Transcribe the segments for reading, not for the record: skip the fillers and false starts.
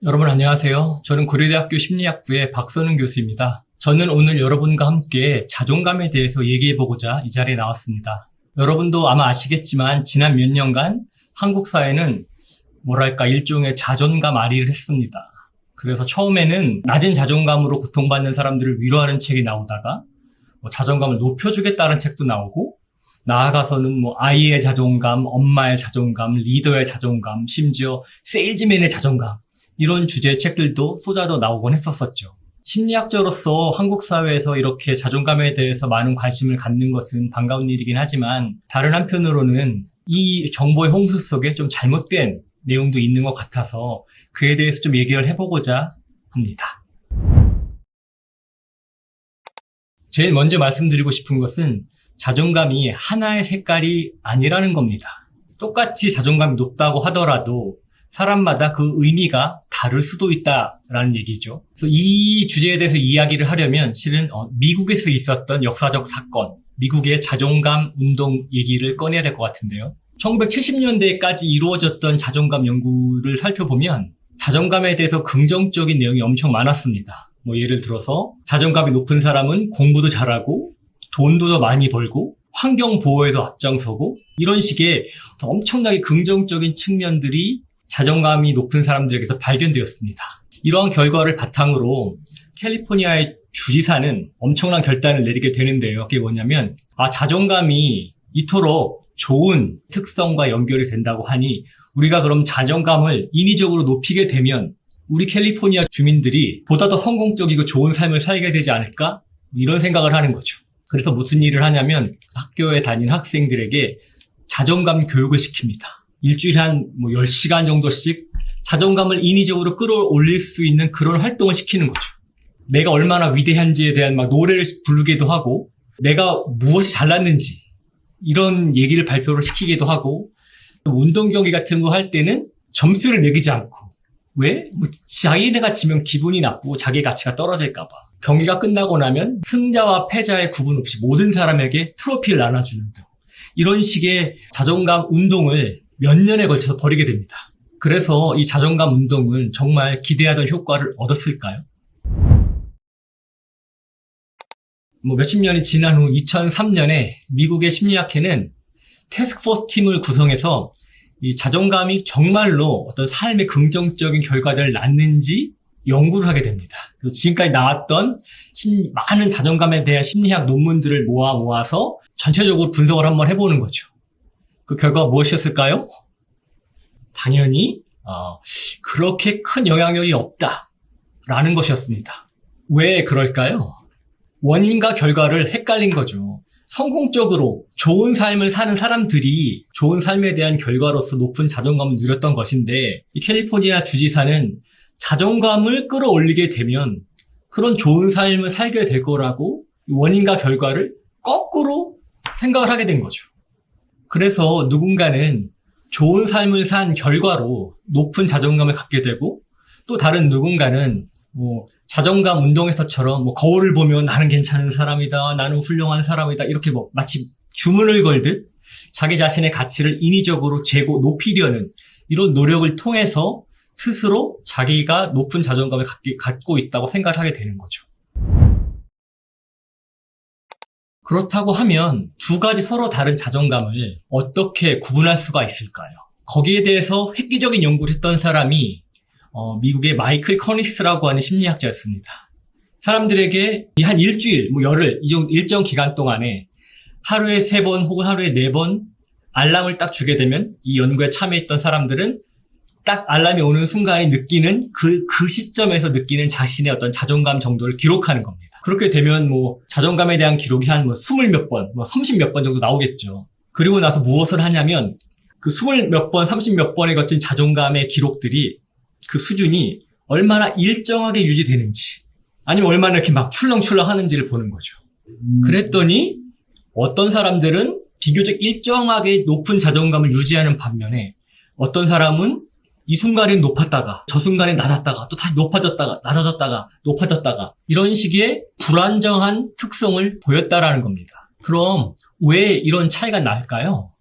여러분 안녕하세요. 저는 고려대학교 심리학부의 박선웅 교수입니다. 저는 오늘 여러분과 함께 자존감에 대해서 얘기해보고자 이 자리에 나왔습니다. 여러분도 아마 아시겠지만 지난 몇 년간 한국 사회는 일종의 자존감 아리를 했습니다. 그래서 처음에는 낮은 자존감으로 고통받는 사람들을 위로하는 책이 나오다가 자존감을 높여주겠다는 책도 나오고, 나아가서는 아이의 자존감, 엄마의 자존감, 리더의 자존감, 심지어 세일즈맨의 자존감, 이런 주제의 책들도 쏟아져 나오곤 했었었죠. 심리학자로서 한국 사회에서 이렇게 자존감에 대해서 많은 관심을 갖는 것은 반가운 일이긴 하지만, 다른 한편으로는 이 정보의 홍수 속에 좀 잘못된 내용도 있는 것 같아서 그에 대해서 좀 얘기를 해보고자 합니다. 제일 먼저 말씀드리고 싶은 것은 자존감이 하나의 색깔이 아니라는 겁니다. 똑같이 자존감이 높다고 하더라도 사람마다 그 의미가 다를 수도 있다라는 얘기죠. 그래서 이 주제에 대해서 이야기를 하려면 실은 미국에서 있었던 역사적 사건, 미국의 자존감 운동 얘기를 꺼내야 될 것 같은데요. 1970년대까지 이루어졌던 자존감 연구를 살펴보면 자존감에 대해서 긍정적인 내용이 엄청 많았습니다. 예를 들어서 자존감이 높은 사람은 공부도 잘하고 돈도 더 많이 벌고 환경 보호에도 앞장서고, 이런 식의 엄청나게 긍정적인 측면들이 자존감이 높은 사람들에게서 발견되었습니다. 이러한 결과를 바탕으로 캘리포니아의 주지사는 엄청난 결단을 내리게 되는데요. 그게 뭐냐면, 자존감이 이토록 좋은 특성과 연결이 된다고 하니 우리가 그럼 자존감을 인위적으로 높이게 되면 우리 캘리포니아 주민들이 보다 더 성공적이고 좋은 삶을 살게 되지 않을까? 이런 생각을 하는 거죠. 그래서 무슨 일을 하냐면 학교에 다니는 학생들에게 자존감 교육을 시킵니다. 일주일에 한 10시간 정도씩 자존감을 인위적으로 끌어올릴 수 있는 그런 활동을 시키는 거죠. 내가 얼마나 위대한지에 대한 노래를 부르기도 하고, 내가 무엇이 잘났는지 이런 얘기를 발표를 시키기도 하고, 운동 경기 같은 거 할 때는 점수를 매기지 않고, 왜? 자기네가 지면 기분이 나쁘고 자기 가치가 떨어질까 봐. 경기가 끝나고 나면 승자와 패자의 구분 없이 모든 사람에게 트로피를 나눠주는 등, 이런 식의 자존감 운동을 몇 년에 걸쳐서 벌이게 됩니다. 그래서 이 자존감 운동은 정말 기대하던 효과를 얻었을까요? 몇십 년이 지난 후 2003년에 미국의 심리학회는 태스크포스 팀을 구성해서 이 자존감이 정말로 어떤 삶의 긍정적인 결과들을 낳는지 연구를 하게 됩니다. 그래서 지금까지 나왔던 많은 자존감에 대한 심리학 논문들을 모아서 전체적으로 분석을 한번 해보는 거죠. 그 결과가 무엇이었을까요? 당연히 그렇게 큰 영향력이 없다라는 것이었습니다. 왜 그럴까요? 원인과 결과를 헷갈린 거죠. 성공적으로 좋은 삶을 사는 사람들이 좋은 삶에 대한 결과로서 높은 자존감을 누렸던 것인데, 이 캘리포니아 주지사는 자존감을 끌어올리게 되면 그런 좋은 삶을 살게 될 거라고 원인과 결과를 거꾸로 생각을 하게 된 거죠. 그래서 누군가는 좋은 삶을 산 결과로 높은 자존감을 갖게 되고, 또 다른 누군가는 자존감 운동에서처럼 거울을 보면 나는 괜찮은 사람이다, 나는 훌륭한 사람이다, 이렇게 마치 주문을 걸듯 자기 자신의 가치를 인위적으로 높이려는 이런 노력을 통해서 스스로 자기가 높은 자존감을 갖고 있다고 생각을 하게 되는 거죠. 그렇다고 하면 두 가지 서로 다른 자존감을 어떻게 구분할 수가 있을까요? 거기에 대해서 획기적인 연구를 했던 사람이 미국의 마이클 커니스라고 하는 심리학자였습니다. 사람들에게 한 일주일, 열흘, 일정 기간 동안에 하루에 3번 혹은 하루에 4번 알람을 딱 주게 되면, 이 연구에 참여했던 사람들은 딱 알람이 오는 순간에 느끼는 그 시점에서 느끼는 자신의 어떤 자존감 정도를 기록하는 겁니다. 그렇게 되면 자존감에 대한 기록이 한 20 몇 번, 30 몇 번 정도 나오겠죠. 그리고 나서 무엇을 하냐면 그 20 몇 번, 30 몇 번에 거친 자존감의 기록들이 그 수준이 얼마나 일정하게 유지되는지, 아니면 얼마나 이렇게 출렁출렁 하는지를 보는 거죠. 그랬더니 어떤 사람들은 비교적 일정하게 높은 자존감을 유지하는 반면에, 어떤 사람은 이 순간엔 높았다가 저 순간엔 낮았다가 또 다시 높아졌다가 낮아졌다가 높아졌다가, 이런 식의 불안정한 특성을 보였다라는 겁니다. 그럼 왜 이런 차이가 날까요?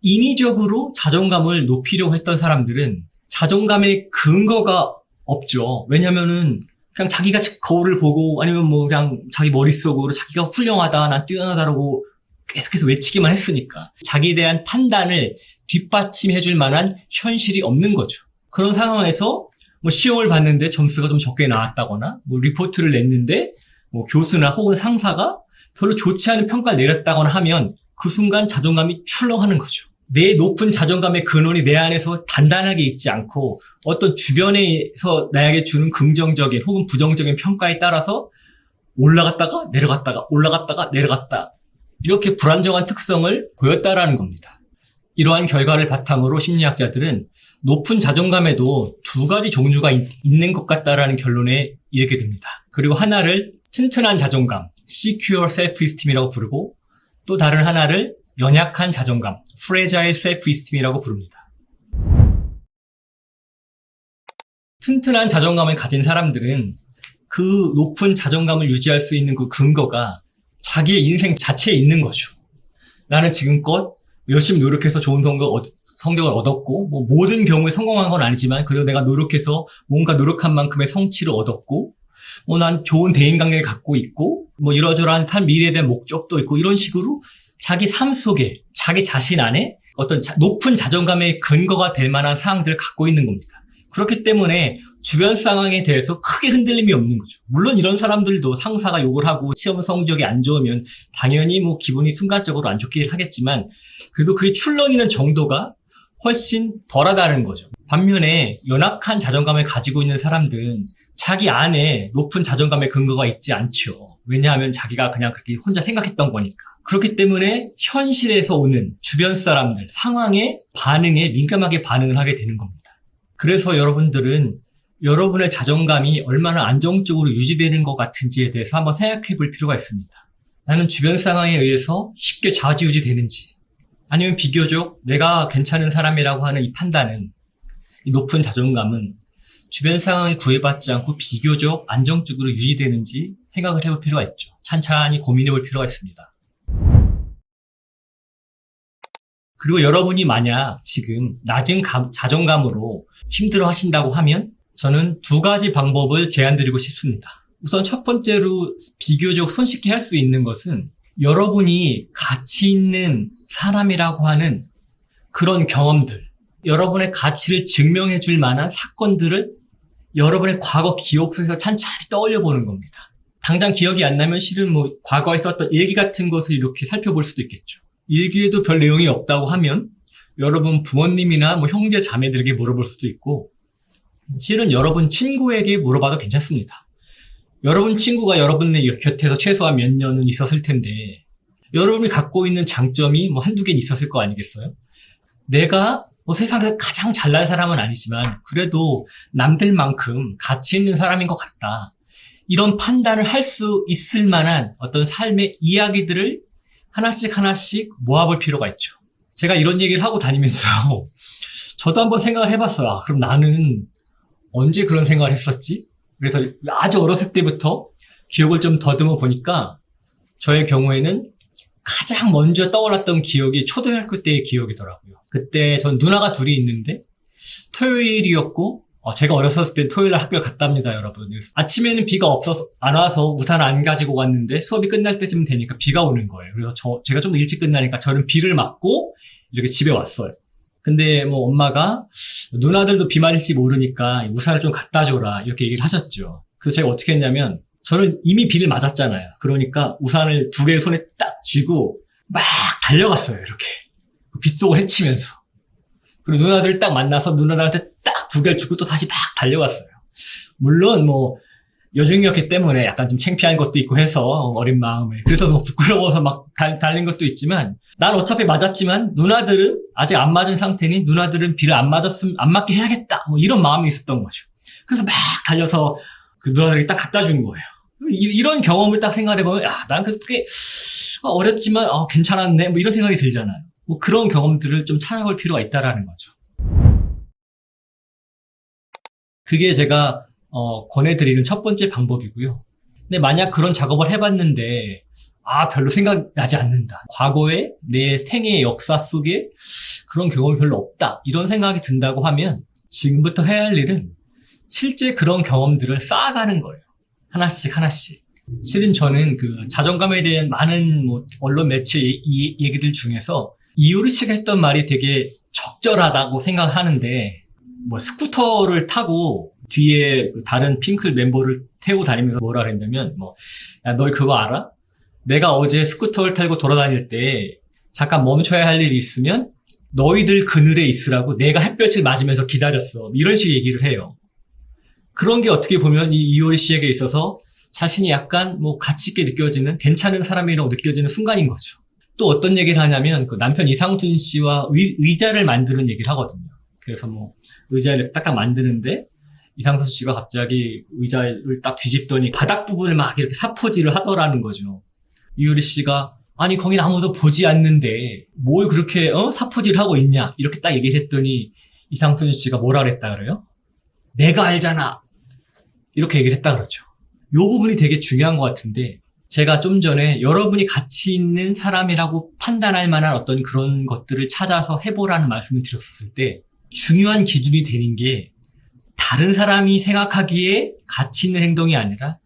인위적으로 자존감을 높이려고 했던 사람들은 자존감의 근거가 없죠. 왜냐면은 그냥 자기가 거울을 보고 아니면 뭐 그냥 자기 머릿속으로 자기가 훌륭하다, 난 뛰어나다라고 계속해서 외치기만 했으니까 자기에 대한 판단을 뒷받침해줄 만한 현실이 없는 거죠. 그런 상황에서 뭐 시험을 봤는데 점수가 좀 적게 나왔다거나 뭐 리포트를 냈는데 뭐 교수나 혹은 상사가 별로 좋지 않은 평가를 내렸다거나 하면 그 순간 자존감이 출렁하는 거죠. 내 높은 자존감의 근원이 내 안에서 단단하게 있지 않고 어떤 주변에서 나에게 주는 긍정적인 혹은 부정적인 평가에 따라서 올라갔다가 내려갔다가 올라갔다가 내려갔다 이렇게 불안정한 특성을 보였다라는 겁니다. 이러한 결과를 바탕으로 심리학자들은 높은 자존감에도 두 가지 종류가 있는 것 같다라는 결론에 이르게 됩니다. 그리고 하나를 튼튼한 자존감, secure self-esteem이라고 부르고 또 다른 하나를 연약한 자존감, fragile self-esteem이라고 부릅니다. 튼튼한 자존감을 가진 사람들은 그 높은 자존감을 유지할 수 있는 그 근거가 자기의 인생 자체에 있는 거죠. 나는 지금껏 열심히 노력해서 좋은 성적을 얻었고 뭐 모든 경우에 성공한 건 아니지만 그래도 내가 노력해서 뭔가 노력한 만큼의 성취를 얻었고 뭐 난 좋은 대인관계를 갖고 있고 뭐 이러저러한 미래에 대한 목적도 있고 이런 식으로 자기 삶 속에 자기 자신 안에 어떤 높은 자존감의 근거가 될 만한 사항들을 갖고 있는 겁니다. 그렇기 때문에 주변 상황에 대해서 크게 흔들림이 없는 거죠. 물론 이런 사람들도 상사가 욕을 하고 시험 성적이 안 좋으면 당연히 뭐 기분이 순간적으로 안 좋긴 하겠지만 그래도 그게 출렁이는 정도가 훨씬 덜하다는 거죠. 반면에 연약한 자존감을 가지고 있는 사람들은 자기 안에 높은 자존감의 근거가 있지 않죠. 왜냐하면 자기가 그냥 그렇게 혼자 생각했던 거니까. 그렇기 때문에 현실에서 오는 주변 사람들, 상황의 반응에 민감하게 반응을 하게 되는 겁니다. 그래서 여러분들은 여러분의 자존감이 얼마나 안정적으로 유지되는 것 같은지에 대해서 한번 생각해 볼 필요가 있습니다. 나는 주변 상황에 의해서 쉽게 좌지우지 되는지 아니면 비교적 내가 괜찮은 사람이라고 하는 이 판단은 이 높은 자존감은 주변 상황에 구애받지 않고 비교적 안정적으로 유지되는지 생각을 해볼 필요가 있죠. 찬찬히 고민해 볼 필요가 있습니다. 그리고 여러분이 만약 지금 낮은 자존감으로 힘들어 하신다고 하면 저는 두 가지 방법을 제안드리고 싶습니다. 우선 첫 번째로 비교적 손쉽게 할 수 있는 것은 여러분이 가치 있는 사람이라고 하는 그런 경험들, 여러분의 가치를 증명해 줄 만한 사건들을 여러분의 과거 기억 속에서 찬찬히 떠올려 보는 겁니다. 당장 기억이 안 나면 실은 뭐 과거에 썼던 일기 같은 것을 이렇게 살펴볼 수도 있겠죠. 일기에도 별 내용이 없다고 하면 여러분 부모님이나 뭐 형제 자매들에게 물어볼 수도 있고 실은 여러분 친구에게 물어봐도 괜찮습니다. 여러분 친구가 여러분의 곁에서 최소한 몇 년은 있었을 텐데 여러분이 갖고 있는 장점이 뭐 한두 개 있었을 거 아니겠어요? 내가 뭐 세상에서 가장 잘난 사람은 아니지만 그래도 남들만큼 가치 있는 사람인 것 같다. 이런 판단을 할 수 있을 만한 어떤 삶의 이야기들을 하나씩 모아볼 필요가 있죠. 제가 이런 얘기를 하고 다니면서 저도 한번 생각을 해봤어요. 아, 그럼 나는 언제 그런 생각을 했었지? 그래서 아주 어렸을 때부터 기억을 좀 더듬어 보니까 저의 경우에는 가장 먼저 떠올랐던 기억이 초등학교 때의 기억이더라고요. 그때 전 누나가 둘이 있는데 토요일이었고 제가 어렸을 때 토요일날 학교를 갔답니다, 여러분. 아침에는 비가 없어서 안 와서 우산을 안 가지고 갔는데 수업이 끝날 때쯤 되니까 비가 오는 거예요. 그래서 제가 좀 더 일찍 끝나니까 저는 비를 맞고 이렇게 집에 왔어요. 근데 뭐 엄마가 누나들도 비 맞을지 모르니까 우산을 좀 갖다 줘라 이렇게 얘기를 하셨죠. 그래서 제가 어떻게 했냐면 저는 이미 비를 맞았잖아요. 그러니까 우산을 두 개를 손에 딱 쥐고 막 달려갔어요, 이렇게. 빗속을 헤치면서. 그리고 누나들 딱 만나서 누나들한테 딱 두 개를 주고 또 다시 막 달려갔어요. 물론 뭐 여중이었기 때문에 약간 좀 창피한 것도 있고 해서 어린 마음을. 그래서 뭐 부끄러워서 막 달린 것도 있지만 난 어차피 맞았지만 누나들은 아직 안 맞은 상태니 누나들은 비를 안 맞게 해야겠다. 뭐 이런 마음이 있었던 거죠. 그래서 막 달려서 그 누나들에게 딱 갖다 준 거예요. 이런 경험을 딱 생각해보면 난 그렇게 어렸지만 괜찮았네. 뭐 이런 생각이 들잖아요. 뭐 그런 경험들을 좀 찾아볼 필요가 있다라는 거죠. 그게 제가 권해드리는 첫 번째 방법이고요. 근데 만약 그런 작업을 해봤는데 별로 생각나지 않는다. 과거에 내 생애의 역사 속에 그런 경험이 별로 없다. 이런 생각이 든다고 하면 지금부터 해야 할 일은 실제 그런 경험들을 쌓아가는 거예요. 하나씩 하나씩. 실은 저는 그 자존감에 대한 많은 언론 매체 얘기들 중에서 이효리 씨가 했던 말이 되게 적절하다고 생각하는데, 스쿠터를 타고 뒤에 다른 핑클 멤버를 태우고 다니면서 뭐라 그랬냐면, 야, 너 그거 알아? 내가 어제 스쿠터를 타고 돌아다닐 때 잠깐 멈춰야 할 일이 있으면 너희들 그늘에 있으라고 내가 햇볕을 맞으면서 기다렸어. 이런 식의 얘기를 해요. 그런 게 어떻게 보면 이 이효리 씨에게 있어서 자신이 약간 가치 있게 느껴지는, 괜찮은 사람이라고 느껴지는 순간인 거죠. 또 어떤 얘기를 하냐면 그 남편 이상순 씨와 의자를 만드는 얘기를 하거든요. 그래서 의자를 딱딱 만드는데 이상순 씨가 갑자기 의자를 딱 뒤집더니 바닥 부분을 막 이렇게 사포질을 하더라는 거죠. 이효리 씨가 아니 거긴 아무도 보지 않는데 뭘 그렇게 사포질하고 있냐 이렇게 딱 얘기를 했더니 이상순 씨가 뭐라 그랬다 그래요? 내가 알잖아 이렇게 얘기를 했다 그러죠. 이 부분이 되게 중요한 것 같은데, 제가 좀 전에 여러분이 가치 있는 사람이라고 판단할 만한 어떤 그런 것들을 찾아서 해보라는 말씀을 드렸을 때 중요한 기준이 되는 게 다른 사람이 생각하기에 가치 있는 행동이 아니라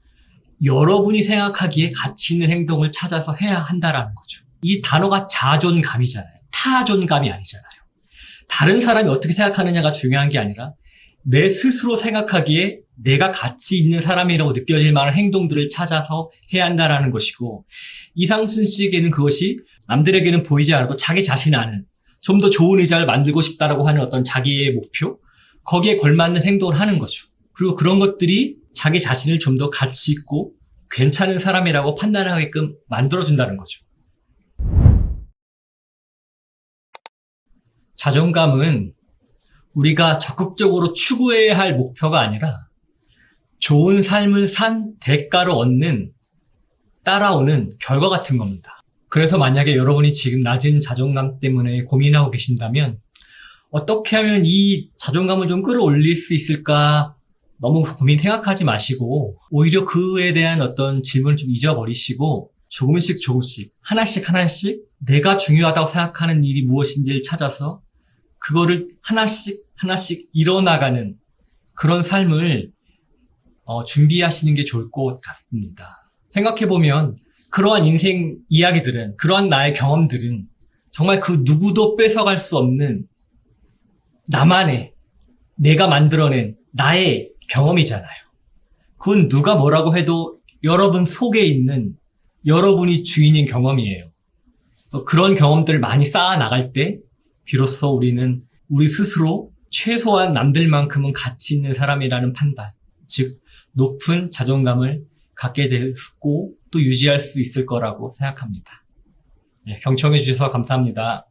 여러분이 생각하기에 가치 있는 행동을 찾아서 해야 한다라는 거죠. 이 단어가 자존감이잖아요. 타존감이 아니잖아요. 다른 사람이 어떻게 생각하느냐가 중요한 게 아니라 내 스스로 생각하기에 내가 가치 있는 사람이라고 느껴질 만한 행동들을 찾아서 해야 한다라는 것이고, 이상순 씨에게는 그것이 남들에게는 보이지 않아도 자기 자신이 아는 좀 더 좋은 의자를 만들고 싶다라고 하는 어떤 자기의 목표, 거기에 걸맞는 행동을 하는 거죠. 그리고 그런 것들이 자기 자신을 좀 더 가치 있고 괜찮은 사람이라고 판단하게끔 만들어준다는 거죠. 자존감은 우리가 적극적으로 추구해야 할 목표가 아니라 좋은 삶을 산 대가로 얻는, 따라오는 결과 같은 겁니다. 그래서 만약에 여러분이 지금 낮은 자존감 때문에 고민하고 계신다면 어떻게 하면 이 자존감을 좀 끌어올릴 수 있을까 너무 고민 생각하지 마시고 오히려 그에 대한 어떤 질문을 좀 잊어버리시고 조금씩 하나씩 내가 중요하다고 생각하는 일이 무엇인지를 찾아서 그거를 하나씩 이뤄나가는 그런 삶을 준비하시는 게 좋을 것 같습니다. 생각해보면 그러한 인생 이야기들은, 그러한 나의 경험들은 정말 그 누구도 뺏어갈 수 없는 나만의, 내가 만들어낸 나의 경험이잖아요. 그건 누가 뭐라고 해도 여러분 속에 있는 여러분이 주인인 경험이에요. 그런 경험들을 많이 쌓아 나갈 때 비로소 우리는 우리 스스로 최소한 남들만큼은 가치 있는 사람이라는 판단, 즉 높은 자존감을 갖게 되고 또 유지할 수 있을 거라고 생각합니다. 경청해 주셔서 감사합니다.